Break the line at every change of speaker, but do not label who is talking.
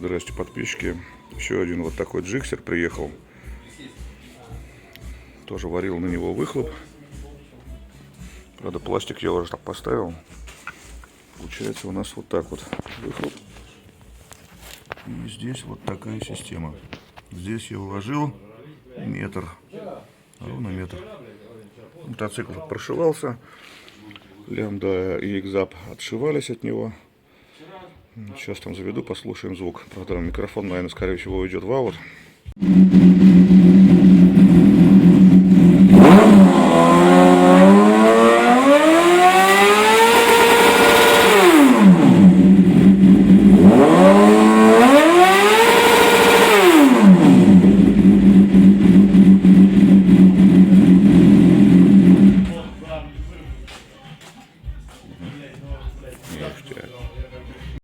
Здрасте, подписчики. Еще один вот такой джиксер приехал. Тоже варил на него выхлоп. Правда, пластик я уже так поставил. Получается у нас вот так вот выхлоп. И здесь вот такая система. Здесь я уложил метр. Ровно метр. Мотоцикл прошивался. Лямбда и экзап отшивались от него. Сейчас там заведу, послушаем звук. Правда, микрофон, наверное, скорее всего, уйдет в аут.